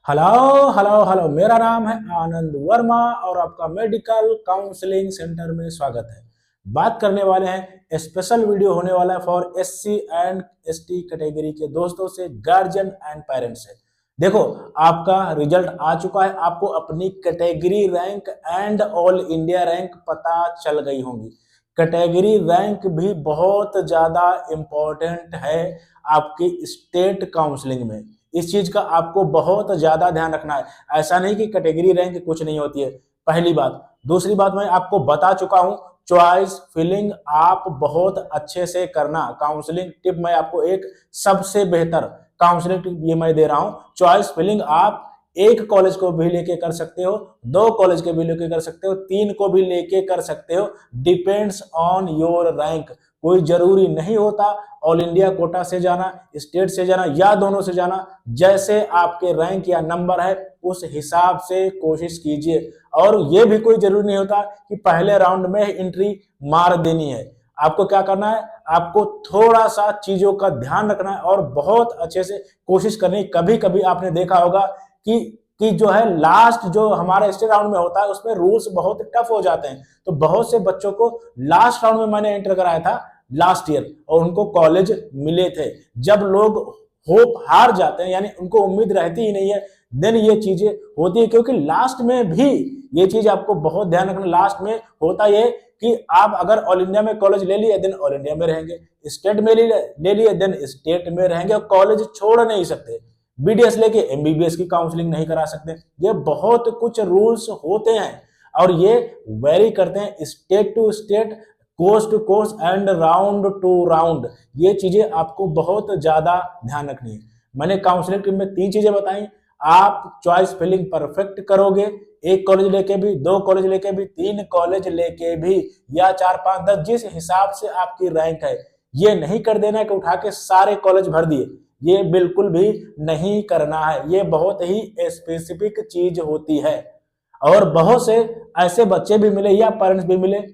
Hello hello hello, मेरा नाम है आनंद वर्मा और आपका मेडिकल काउंसलिंग सेंटर में स्वागत है। बात करने वाले हैं, स्पेशल वीडियो होने वाला है for SC and ST category के दोस्तों से, गार्जियन एंड पेरेंट्स से। देखो, आपका रिजल्ट आ चुका है, आपको अपनी category rank and all India rank पता चल गई होंगी। कैटेगरी रैंक भी बहुत ज्यादा इंपॉर्टेंट है आपकी स्टेट काउंसलिंग में। इस चीज का आपको बहुत ज्यादा ध्यान रखना है। ऐसा नहीं कि कैटेगरी रैंक कुछ नहीं होती है, पहली बात। दूसरी बात, मैं आपको बता चुका हूं, चॉइस फिलिंग आप बहुत अच्छे से करना। काउंसलिंग टिप मैं आपको एक सबसे बेहतर काउंसलिंग टिप ये मैं दे रहा हूं। चॉइस फिलिंग आप एक कॉलेज को भी लेके कर सकते हो, दो कॉलेज के भी लेके कर सकते हो, तीन को भी लेके कर सकते हो, डिपेंड्स ऑन योर रैंक। कोई जरूरी नहीं होता ऑल इंडिया कोटा से जाना, स्टेट से जाना या दोनों से जाना। जैसे आपके रैंक या नंबर है उस हिसाब से कोशिश कीजिए। और यह भी कोई जरूरी नहीं होता कि पहले राउंड में एंट्री मार देनी है। आपको क्या करना है, आपको थोड़ा सा चीजों का ध्यान रखना है और बहुत अच्छे से कोशिश करनी। कभी कभी आपने देखा होगा कि जो है लास्ट जो हमारे स्टेट राउंड में होता है उसमें रूल्स बहुत टफ हो जाते हैं। तो बहुत से बच्चों को लास्ट राउंड में मैंने एंटर कराया था लास्ट ईयर और उनको कॉलेज मिले थे। जब लोग होप हार जाते हैं, यानी उनको उम्मीद रहती ही नहीं है, देन ये चीजें होती है। क्योंकि लास्ट में भी ये चीज आपको बहुत ध्यान रखना, लास्ट में होता ये कि आप अगर ऑल इंडिया में कॉलेज ले लिए देन ऑल इंडिया में रहेंगे, स्टेट में ले लिए देन स्टेट में रहेंगे और कॉलेज छोड़ नहीं सकते। बीडीएस लेके एमबीबीएस की काउंसलिंग नहीं करा सकते। ये बहुत कुछ रूल्स होते हैं और ये वेरी करते हैं state to state, course to course and round to round. ये चीजें आपको बहुत ज्यादा ध्यान रखनी है। मैंने काउंसलिंग टीम में तीन चीजें बताई। आप चॉइस फिलिंग परफेक्ट करोगे, एक कॉलेज लेके भी, दो कॉलेज लेके भी, तीन कॉलेज लेके भी, या 4 5 10 जिस हिसाब से आपकी रैंक है। ये नहीं कर देना है कि उठा के सारे कॉलेज भर दिए, ये बिल्कुल भी नहीं करना है। ये बहुत ही स्पेसिफिक चीज होती है। और बहुत से ऐसे बच्चे भी मिले या पेरेंट्स भी मिले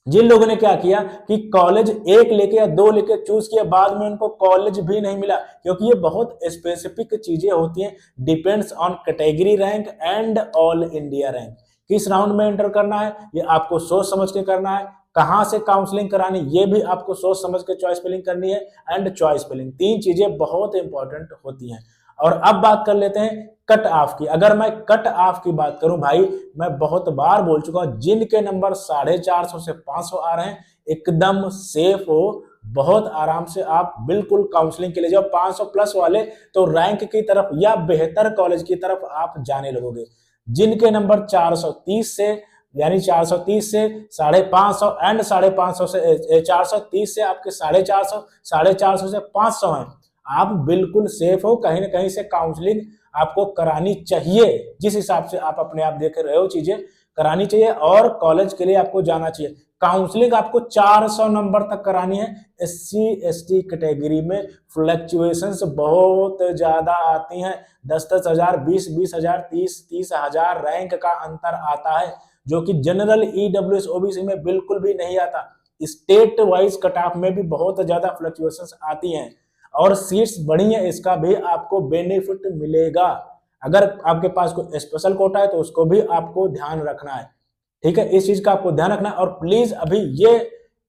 जिन लोगों ने क्या किया कि कॉलेज एक लेके या दो लेके चूज किया, बाद में उनको कॉलेज भी नहीं मिला। क्योंकि ये बहुत स्पेसिफिक चीजें होती हैं, depends on category rank and all India rank. किस राउंड में एंटर करना है ये आपको सोच समझ के करना है। कहां से काउंसलिंग करानी ये भी आपको सोच समझ के चॉइस फिलिंग करनी है। एंड चॉइस फिलिंग, तीन चीजें बहुत इंपॉर्टेंट होती हैं। और अब बात कर लेते हैं कट ऑफ की। अगर मैं कट ऑफ की बात करूं भाई, मैं बहुत बार बोल चुका हूं, जिनके नंबर 450 से 500 आ रहे हैं एकदम सेफ हो, बहुत आराम से आप बिल्कुल काउंसलिंग के लिए जाओ। 500 प्लस वाले तो रैंक की तरफ या बेहतर कॉलेज की तरफ आप जाने लगोगे। जिनके नंबर 430 से, यानी 430 से 550 एंड 550 से 430 से आपके 450, 450 से 500 हैं, आप बिल्कुल सेफ हो। कहीं ना कहीं से काउंसलिंग आपको करानी चाहिए। जिस हिसाब से आप अपने आप देख रहे हो, चीजें करानी चाहिए और कॉलेज के लिए आपको जाना चाहिए। काउंसलिंग आपको 400 नंबर तक करानी है। एससी एसटी कैटेगरी में फ्लक्चुएशंस बहुत ज्यादा आती हैं। 10 हजार, 20 हजार, 30 हजार रैंक का अंतर आता है, जो कि जनरल ईडब्ल्यूएस ओबीसी में बिल्कुल भी नहीं आता। स्टेट वाइज कट ऑफ में भी बहुत ज्यादा फ्लक्चुएशंस आती हैं और सीट्स बढ़ी है, इसका भी आपको बेनिफिट मिलेगा। अगर आपके पास कोई स्पेशल कोटा है तो उसको भी आपको ध्यान रखना है। ठीक है, इस चीज का आपको ध्यान रखना है। और प्लीज अभी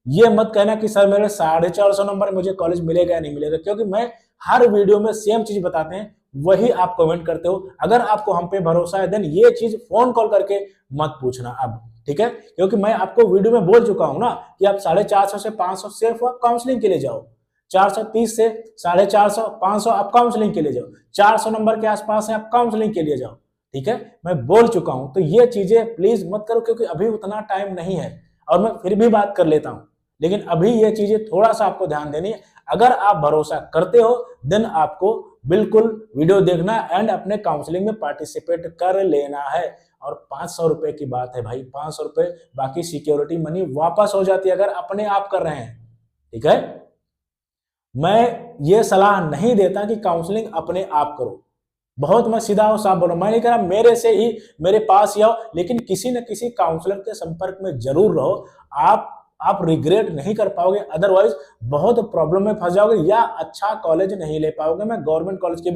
ये मत कहना कि सर मेरे 450 नंबर मुझे कॉलेज मिलेगा या नहीं मिलेगा, क्योंकि मैं हर वीडियो में सेम चीज बताते हैं, वही आप कमेंट करते हो। अगर आपको हम पे भरोसा है देन ये चीज फोन कॉल करके मत पूछना अब, ठीक है। क्योंकि मैं आपको वीडियो में बोल चुका हूं ना कि आप 450 से 500 सिर्फ आप काउंसलिंग के लिए जाओ, 430 से 450, 500 आप काउंसलिंग के लिए जाओ, 400 नंबर के आसपास है आप काउंसलिंग के लिए जाओ। ठीक है, मैं बोल चुका हूं। तो ये चीजें प्लीज मत करो, क्योंकि अभी उतना टाइम नहीं है और मैं फिर भी बात कर लेता हूं। लेकिन अभी ये चीजें थोड़ा सा आपको ध्यान देनी है। अगर आप भरोसा करते हो देन आपको बिल्कुल वीडियो देखना एंड अपने काउंसलिंग में पार्टिसिपेट कर लेना है। और 500 रुपए की बात है भाई, 500 रुपए, बाकी सिक्योरिटी मनी वापस हो जाती है अगर अपने आप कर रहे हैं। ठीक है, मैं ये सलाह नहीं देता कि काउंसलिंग अपने आप करो। बहुत मैं सीधा और साफ बोल रहा हूं, मैं नहीं कह रहा मेरे से ही मेरे पास ही आओ, लेकिन किसी न किसी काउंसलर के संपर्क में जरूर रहो। आप रिग्रेट नहीं कर पाओगे, अदरवाइज बहुत प्रॉब्लम में फंस जाओगे या अच्छा कॉलेज नहीं ले पाओगे। मैं गवर्नमेंट कॉलेज की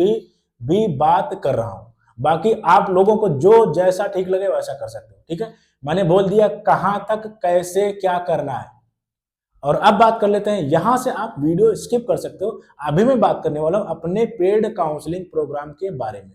भी बात कर रहा हूं। बाकी आप लोगों को जो जैसा ठीक लगे वैसा कर सकते हो। ठीक है, मैंने बोल दिया कहां तक कैसे क्या करना है। और अब बात कर लेते हैं, यहां से आप वीडियो स्किप कर सकते हो। अभी मैं बात करने वाला हूं अपने पेड काउंसलिंग प्रोग्राम के बारे में।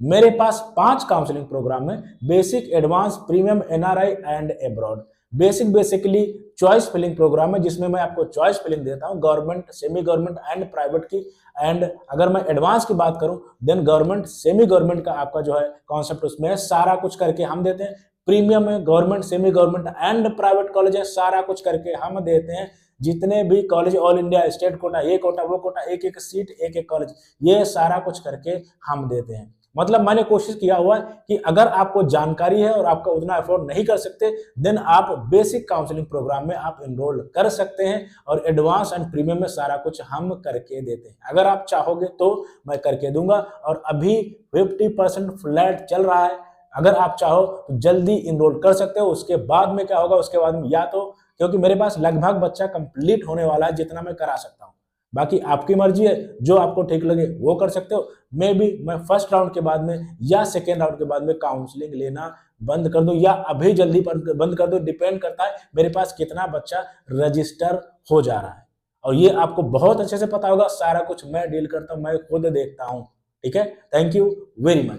मेरे पास 5 काउंसलिंग प्रोग्राम है, basic, advance, premium, NRI and abroad. Basic basically choice filling programme है, जिसमें मैं आपको चॉइस फिलिंग देता हूं, government, semi government and private की। एंड अगर मैं एडवांस की बात करूं, देन गवर्नमेंट, सेमी गवर्नमेंट का आपका जो है कॉन्सेप्ट उसमें है, सारा कुछ करके हम देते हैं। प्रीमियम में government, semi government and private college है, सारा कुछ करके हम देते हैं। जितने भी college, all India, state quota, ये कोटा, वो कोटा, एक एक सीट, एक एक कॉलेज, ये सारा कुछ करके हम देते हैं। मतलब मैंने कोशिश किया हुआ है कि अगर आपको जानकारी है और आपका उतना अफोर्ड नहीं कर सकते, देन आप बेसिक काउंसलिंग प्रोग्राम में आप एनरोल कर सकते हैं, और एडवांस एंड प्रीमियम में सारा कुछ हम करके देते हैं। अगर आप चाहोगे तो मैं करके दूंगा, और अभी 50% फ्लैट चल रहा है। अगर आप चाहो तो जल्दी इनरोल कर सकते हो। उसके बाद में क्या होगा, उसके बाद में या तो, क्योंकि मेरे पास लगभग बच्चा कंप्लीट होने वाला है जितना मैं करा सकता हूं, बाकी आपकी मर्जी है, जो आपको ठीक लगे वो कर सकते हो। मैं फर्स्ट राउंड के बाद में या सेकेंड राउंड के बाद में काउंसलिंग लेना बंद कर दो, या अभी जल्दी बंद कर दो, डिपेंड करता है मेरे पास कितना बच्चा रजिस्टर हो जा रहा है। और ये आपको बहुत अच्छे से पता होगा, सारा कुछ मैं डील करता हूं, मैं खुद देखता हूं। ठीक है, थैंक यू वेरी मच।